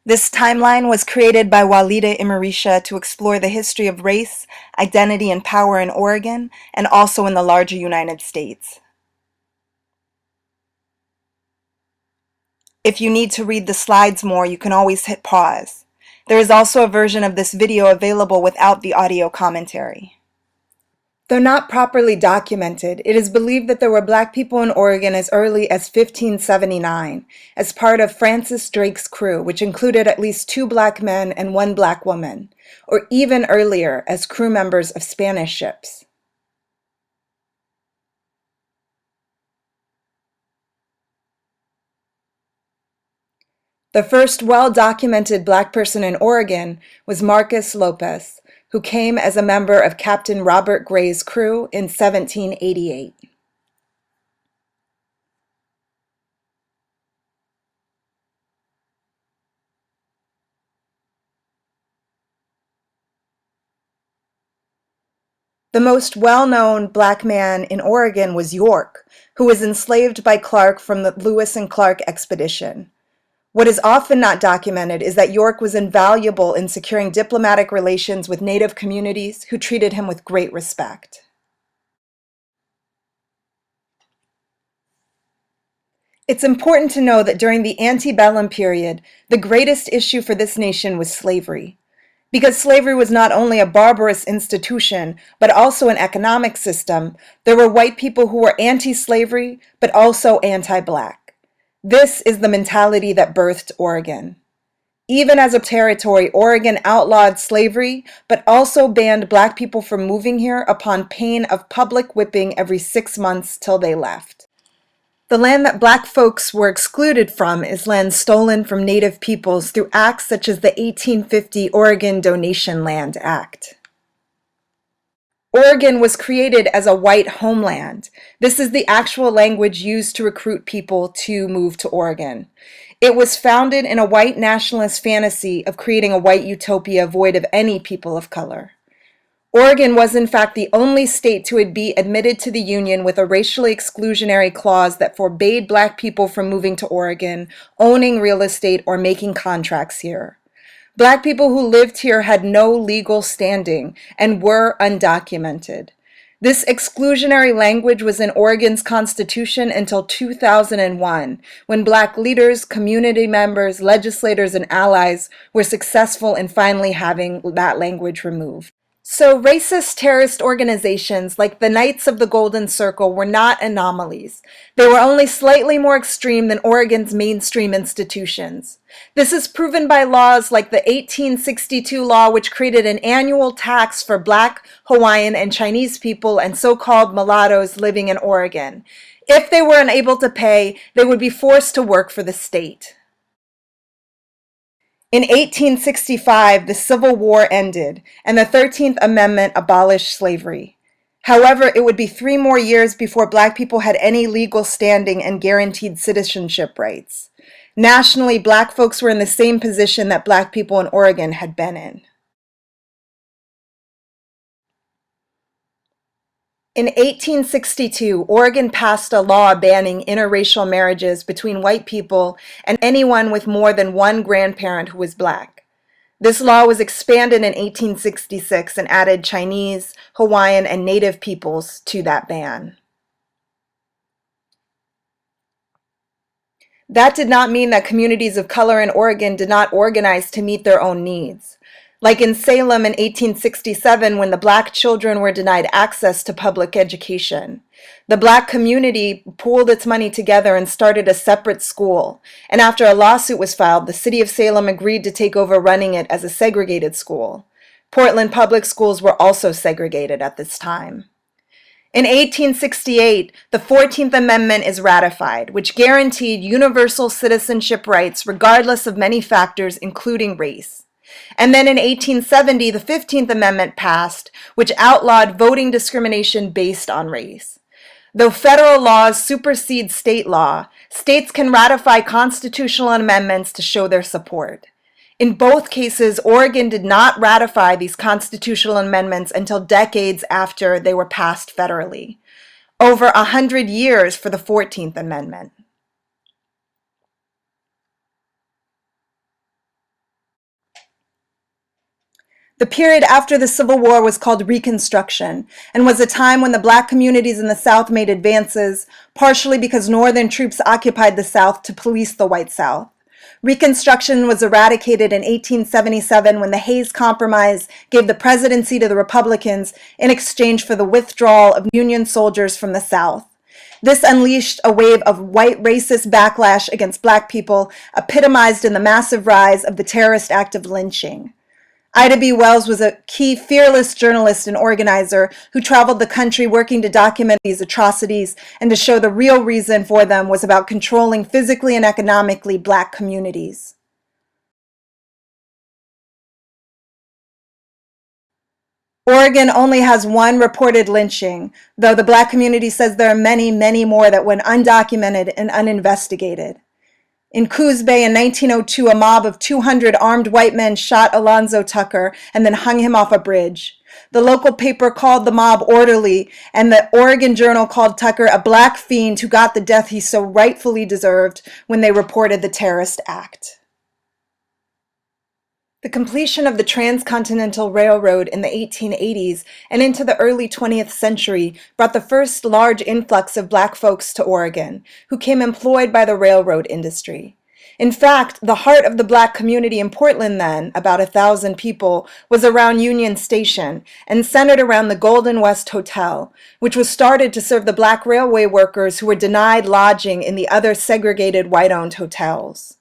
This timeline was created by Walidah Imarisha to explore the history of race, identity, and power in Oregon, and also in the larger United States. If you need to read the slides more, you can always hit pause. There is also a version of this video available without the audio commentary. Though not properly documented, it is believed that there were Black people in Oregon as early as 1579, as part of Francis Drake's crew, which included at least 2 Black men and 1 Black woman, or even earlier as crew members of Spanish ships. The first well-documented Black person in Oregon was Marcus Lopez, who came as a member of Captain Robert Gray's crew in 1788. The most well-known Black man in Oregon was York, who was enslaved by Clark from the Lewis and Clark expedition. What is often not documented is that York was invaluable in securing diplomatic relations with Native communities who treated him with great respect. It's important to know that during the antebellum period, the greatest issue for this nation was slavery. Because slavery was not only a barbarous institution, but also an economic system, there were white people who were anti-slavery, but also anti-Black. This is the mentality that birthed Oregon. Even as a territory, Oregon outlawed slavery, but also banned Black people from moving here upon pain of public whipping every 6 months till they left. The land that Black folks were excluded from is land stolen from Native peoples through acts such as the 1850 Oregon Donation Land Act. Oregon was created as a white homeland. This is the actual language used to recruit people to move to Oregon. It was founded in a white nationalist fantasy of creating a white utopia void of any people of color. Oregon was in fact the only state to be admitted to the Union with a racially exclusionary clause that forbade Black people from moving to Oregon, owning real estate, or making contracts here. Black people who lived here had no legal standing and were undocumented. This exclusionary language was in Oregon's Constitution until 2001, when Black leaders, community members, legislators, and allies were successful in finally having that language removed. So racist terrorist organizations like the Knights of the Golden Circle were not anomalies. They were only slightly more extreme than Oregon's mainstream institutions. This is proven by laws like the 1862 law, which created an annual tax for Black, Hawaiian, and Chinese people and so-called mulattoes living in Oregon. If they were unable to pay, they would be forced to work for the state. In 1865, the Civil War ended, and the 13th Amendment abolished slavery. However, it would be 3 more years before Black people had any legal standing and guaranteed citizenship rights. Nationally, Black folks were in the same position that Black people in Oregon had been in. In 1862, Oregon passed a law banning interracial marriages between white people and anyone with more than 1 grandparent who was Black. This law was expanded in 1866 and added Chinese, Hawaiian, and Native peoples to that ban. That did not mean that communities of color in Oregon did not organize to meet their own needs. Like in Salem in 1867, when the Black children were denied access to public education. The Black community pooled its money together and started a separate school. And after a lawsuit was filed, the city of Salem agreed to take over running it as a segregated school. Portland public schools were also segregated at this time. In 1868, the 14th Amendment is ratified, which guaranteed universal citizenship rights regardless of many factors, including race. And then in 1870, the 15th Amendment passed, which outlawed voting discrimination based on race. Though federal laws supersede state law, states can ratify constitutional amendments to show their support. In both cases, Oregon did not ratify these constitutional amendments until decades after they were passed federally. Over 100 years for the 14th Amendment. The period after the Civil War was called Reconstruction and was a time when the Black communities in the South made advances, partially because Northern troops occupied the South to police the white South. Reconstruction was eradicated in 1877 when the Hayes Compromise gave the presidency to the Republicans in exchange for the withdrawal of Union soldiers from the South. This unleashed a wave of white racist backlash against Black people, epitomized in the massive rise of the terrorist act of lynching. Ida B. Wells was a key fearless journalist and organizer who traveled the country working to document these atrocities and to show the real reason for them was about controlling physically and economically Black communities. Oregon only has one reported lynching, though the Black community says there are many, many more that went undocumented and uninvestigated. In Coos Bay in 1902, a mob of 200 armed white men shot Alonzo Tucker and then hung him off a bridge. The local paper called the mob orderly, and the Oregon Journal called Tucker a Black fiend who got the death he so rightfully deserved when they reported the terrorist act. The completion of the Transcontinental Railroad in the 1880s and into the early 20th century brought the first large influx of Black folks to Oregon, who came employed by the railroad industry. In fact, the heart of the Black community in Portland then, about 1,000 people, was around Union Station and centered around the Golden West Hotel, which was started to serve the Black railway workers who were denied lodging in the other segregated white-owned hotels.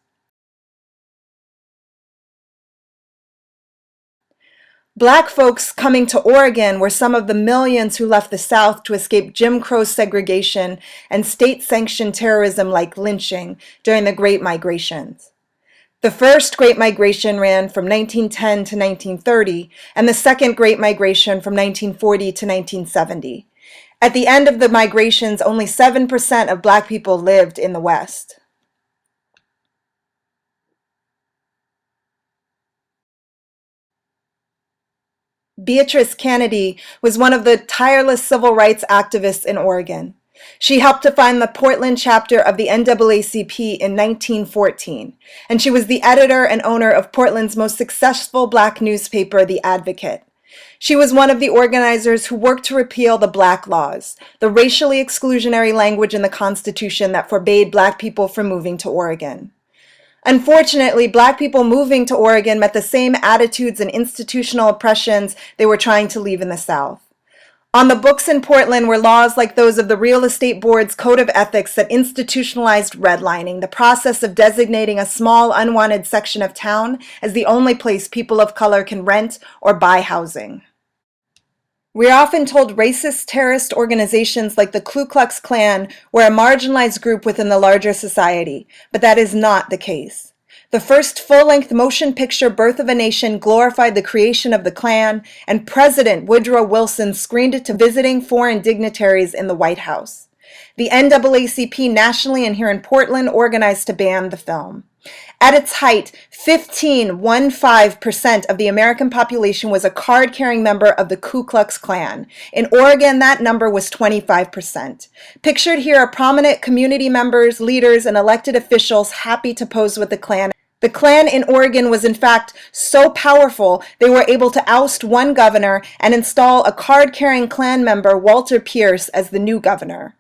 Black folks coming to Oregon were some of the millions who left the South to escape Jim Crow segregation and state-sanctioned terrorism like lynching during the Great Migrations. The first Great Migration ran from 1910 to 1930, and the second Great Migration from 1940 to 1970. At the end of the migrations, only 7% of Black people lived in the West. Beatrice Kennedy was one of the tireless civil rights activists in Oregon. She helped to found the Portland chapter of the NAACP in 1914, and she was the editor and owner of Portland's most successful Black newspaper, The Advocate. She was one of the organizers who worked to repeal the Black Laws, the racially exclusionary language in the Constitution that forbade Black people from moving to Oregon. Unfortunately, Black people moving to Oregon met the same attitudes and institutional oppressions they were trying to leave in the South. On the books in Portland were laws like those of the Real Estate Board's Code of Ethics that institutionalized redlining, the process of designating a small, unwanted section of town as the only place people of color can rent or buy housing. We are often told racist terrorist organizations like the Ku Klux Klan were a marginalized group within the larger society, but that is not the case. The first full-length motion picture, Birth of a Nation, glorified the creation of the Klan, and President Woodrow Wilson screened it to visiting foreign dignitaries in the White House. The NAACP nationally and here in Portland organized to ban the film. At its height, 15% of the American population was a card-carrying member of the Ku Klux Klan. In Oregon, that number was 25%. Pictured here are prominent community members, leaders, and elected officials happy to pose with the Klan. The Klan in Oregon was in fact so powerful they were able to oust one governor and install a card-carrying Klan member, Walter Pierce, as the new governor.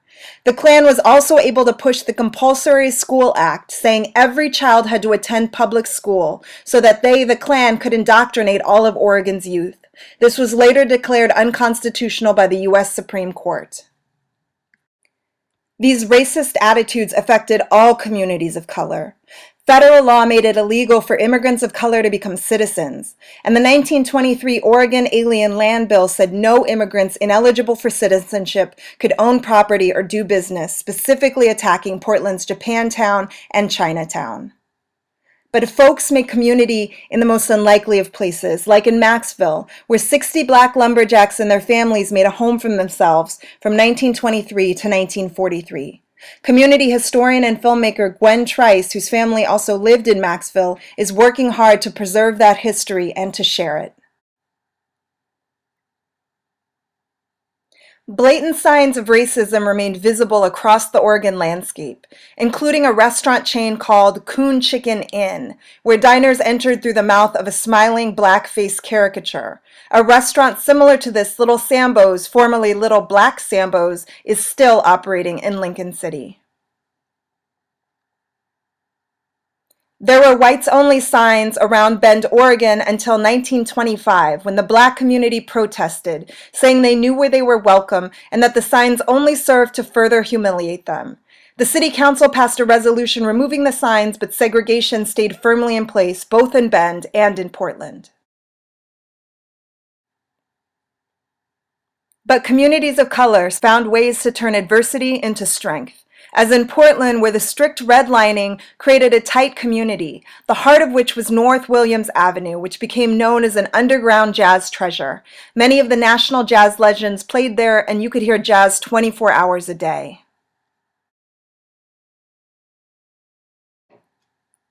The Klan was also able to push the Compulsory School Act, saying every child had to attend public school so that they, the Klan, could indoctrinate all of Oregon's youth. This was later declared unconstitutional by the U.S. Supreme Court. These racist attitudes affected all communities of color. Federal law made it illegal for immigrants of color to become citizens, and the 1923 Oregon Alien Land Bill said no immigrants ineligible for citizenship could own property or do business, specifically attacking Portland's Japantown and Chinatown. But folks make community in the most unlikely of places, like in Maxville, where 60 Black lumberjacks and their families made a home for themselves from 1923 to 1943. Community historian and filmmaker Gwen Trice, whose family also lived in Maxville, is working hard to preserve that history and to share it. Blatant signs of racism remained visible across the Oregon landscape, including a restaurant chain called Coon Chicken Inn, where diners entered through the mouth of a smiling black-faced caricature. A restaurant similar to this, Little Sambo's, formerly Little Black Sambo's, is still operating in Lincoln City. There were whites-only signs around Bend, Oregon until 1925, when the Black community protested, saying they knew where they were welcome and that the signs only served to further humiliate them. The city council passed a resolution removing the signs, but segregation stayed firmly in place both in Bend and in Portland. But communities of color found ways to turn adversity into strength. As in Portland, where the strict redlining created a tight community, the heart of which was North Williams Avenue, which became known as an underground jazz treasure. Many of the national jazz legends played there, and you could hear jazz 24 hours a day.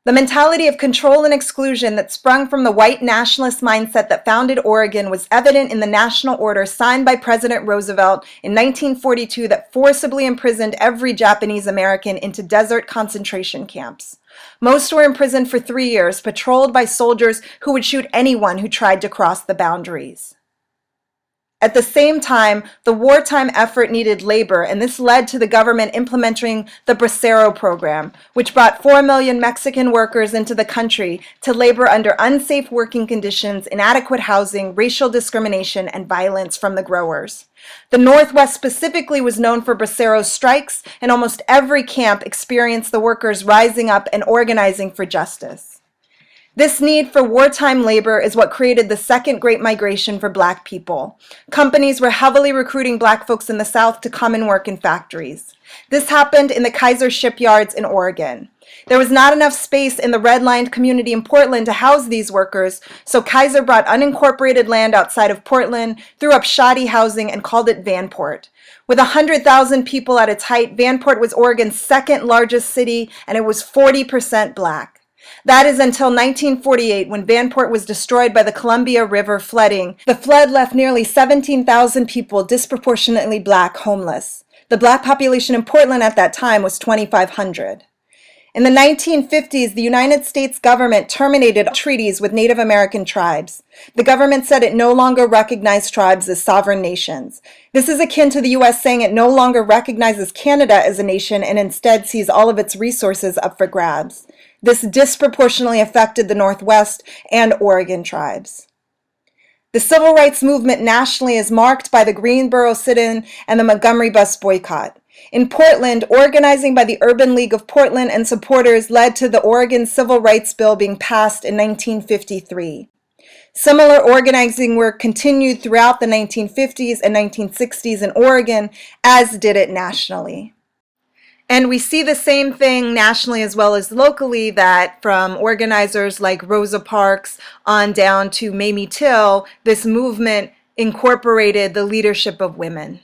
The mentality of control and exclusion that sprung from the white nationalist mindset that founded Oregon was evident in the national order signed by President Roosevelt in 1942 that forcibly imprisoned every Japanese American into desert concentration camps. Most were imprisoned for 3 years, patrolled by soldiers who would shoot anyone who tried to cross the boundaries. At the same time, the wartime effort needed labor, and this led to the government implementing the Bracero program, which brought 4 million Mexican workers into the country to labor under unsafe working conditions, inadequate housing, racial discrimination, and violence from the growers. The Northwest specifically was known for Bracero strikes, and almost every camp experienced the workers rising up and organizing for justice. This need for wartime labor is what created the second Great Migration for Black people. Companies were heavily recruiting Black folks in the South to come and work in factories. This happened in the Kaiser shipyards in Oregon. There was not enough space in the redlined community in Portland to house these workers, so Kaiser bought unincorporated land outside of Portland, threw up shoddy housing, and called it Vanport. With 100,000 people at its height, Vanport was Oregon's second largest city, and it was 40% Black. That is until 1948, when Vanport was destroyed by the Columbia River flooding. The flood left nearly 17,000 people, disproportionately Black, homeless. The Black population in Portland at that time was 2,500. In the 1950s, the United States government terminated treaties with Native American tribes. The government said it no longer recognized tribes as sovereign nations. This is akin to the U.S. saying it no longer recognizes Canada as a nation and instead sees all of its resources up for grabs. This disproportionately affected the Northwest and Oregon tribes. The civil rights movement nationally is marked by the Greenboro sit-in and the Montgomery bus boycott. In Portland, organizing by the Urban League of Portland and supporters led to the Oregon Civil Rights Bill being passed in 1953. Similar organizing work continued throughout the 1950s and 1960s in Oregon, as did it nationally. And we see the same thing nationally as well as locally, that from organizers like Rosa Parks on down to Mamie Till, this movement incorporated the leadership of women.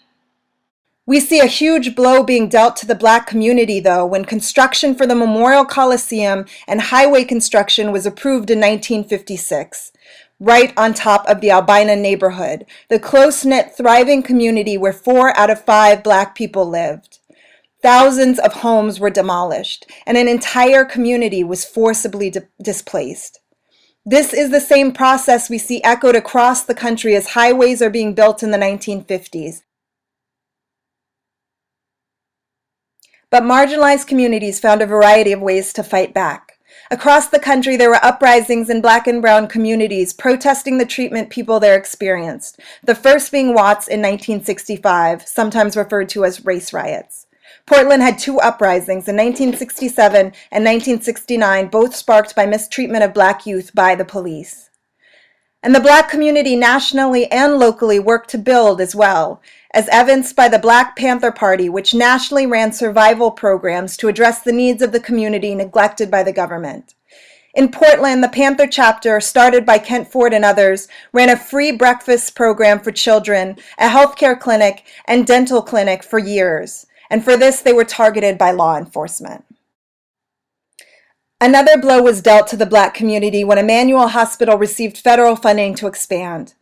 We see a huge blow being dealt to the Black community, though, when construction for the Memorial Coliseum and highway construction was approved in 1956, right on top of the Albina neighborhood, the close-knit, thriving community where 4 out of 5 Black people lived. Thousands of homes were demolished, and an entire community was forcibly displaced. This is the same process we see echoed across the country as highways are being built in the 1950s. But marginalized communities found a variety of ways to fight back. Across the country, there were uprisings in Black and brown communities protesting the treatment people there experienced, the first being Watts in 1965, sometimes referred to as race riots. Portland had 2 uprisings in 1967 and 1969, both sparked by mistreatment of Black youth by the police. And the Black community nationally and locally worked to build as well, as evidenced by the Black Panther Party, which nationally ran survival programs to address the needs of the community neglected by the government. In Portland, the Panther chapter, started by Kent Ford and others, ran a free breakfast program for children, a healthcare clinic, and dental clinic for years. And for this, they were targeted by law enforcement. Another blow was dealt to the Black community when Emmanuel Hospital received federal funding to expand.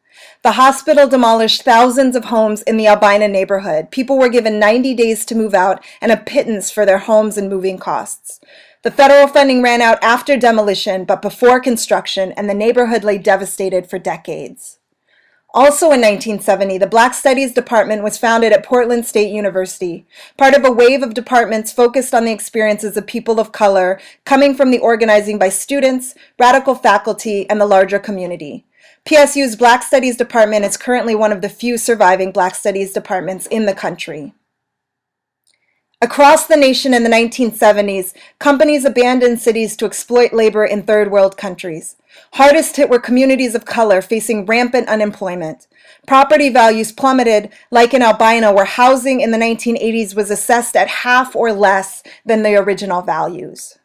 The hospital demolished thousands of homes in the Albina neighborhood. People were given 90 days to move out and a pittance for their homes and moving costs. The federal funding ran out after demolition, but before construction, and the neighborhood lay devastated for decades. Also in 1970, the Black Studies Department was founded at Portland State University, part of a wave of departments focused on the experiences of people of color coming from the organizing by students, radical faculty, and the larger community. PSU's Black Studies Department is currently one of the few surviving Black Studies departments in the country. Across the nation in the 1970s, companies abandoned cities to exploit labor in third world countries. Hardest hit were communities of color facing rampant unemployment. Property values plummeted, like in Albina, where housing in the 1980s was assessed at half or less than the original values.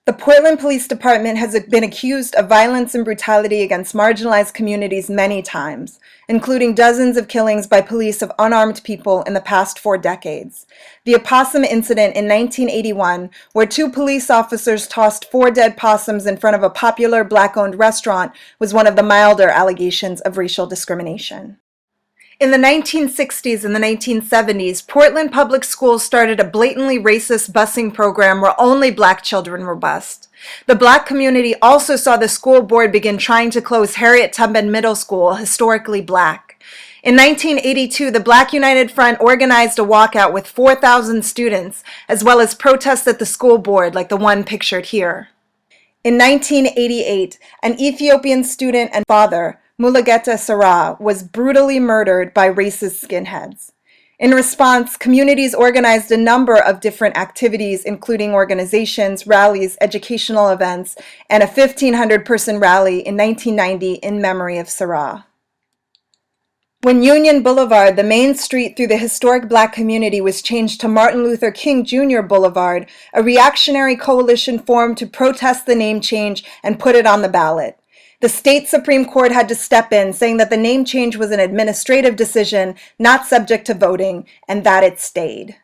The Portland Police Department has been accused of violence and brutality against marginalized communities many times, including dozens of killings by police of unarmed people in the past 4 decades. The opossum incident in 1981, where 2 police officers tossed 4 dead possums in front of a popular Black-owned restaurant, was one of the milder allegations of racial discrimination. In the 1960s and the 1970s, Portland Public Schools started a blatantly racist busing program where only Black children were bused. The Black community also saw the school board begin trying to close Harriet Tubman Middle School, historically Black. In 1982, the Black United Front organized a walkout with 4,000 students, as well as protests at the school board like the one pictured here. In 1988, an Ethiopian student and father, Mulugeta Sarah, was brutally murdered by racist skinheads. In response, communities organized a number of different activities, including organizations, rallies, educational events, and a 1,500-person rally in 1990 in memory of Sarah. When Union Boulevard, the main street through the historic Black community, was changed to Martin Luther King Jr. Boulevard, a reactionary coalition formed to protest the name change and put it on the ballot. The state Supreme Court had to step in, saying that the name change was an administrative decision, not subject to voting, and that it stayed.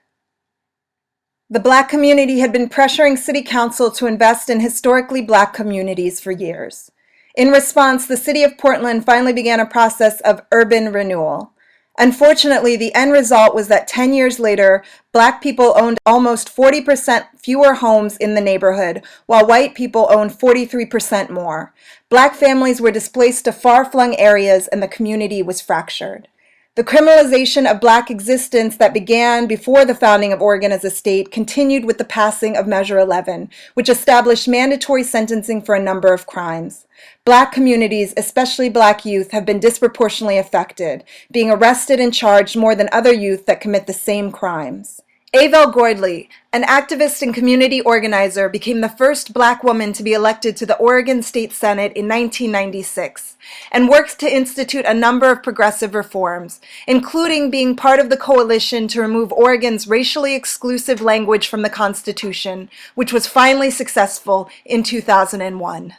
The Black community had been pressuring City Council to invest in historically Black communities for years. In response, the City of Portland finally began a process of urban renewal. Unfortunately, the end result was that 10 years later, Black people owned almost 40% fewer homes in the neighborhood, while white people owned 43% more. Black families were displaced to far-flung areas, and the community was fractured. The criminalization of Black existence that began before the founding of Oregon as a state continued with the passing of Measure 11, which established mandatory sentencing for a number of crimes. Black communities, especially Black youth, have been disproportionately affected, being arrested and charged more than other youth that commit the same crimes. Avel Gordley, an activist and community organizer, became the first Black woman to be elected to the Oregon State Senate in 1996, and worked to institute a number of progressive reforms, including being part of the coalition to remove Oregon's racially exclusive language from the Constitution, which was finally successful in 2001.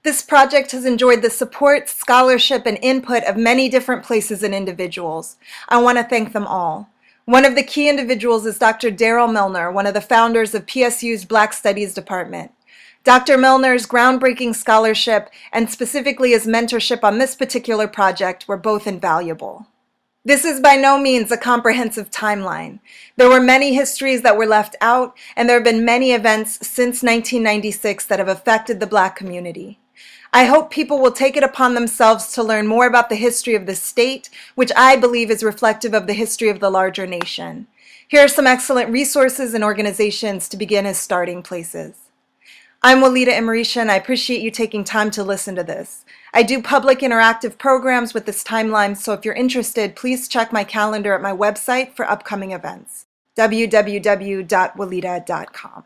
This project has enjoyed the support, scholarship, and input of many different places and individuals. I want to thank them all. One of the key individuals is Dr. Daryl Milner, one of the founders of PSU's Black Studies Department. Dr. Milner's groundbreaking scholarship and specifically his mentorship on this particular project were both invaluable. This is by no means a comprehensive timeline. There were many histories that were left out, and there have been many events since 1996 that have affected the Black community. I hope people will take it upon themselves to learn more about the history of the state, which I believe is reflective of the history of the larger nation. Here are some excellent resources and organizations to begin as starting places. I'm Walidah Imarisha, and I appreciate you taking time to listen to this. I do public interactive programs with this timeline, so if you're interested, please check my calendar at my website for upcoming events, www.walidah.com.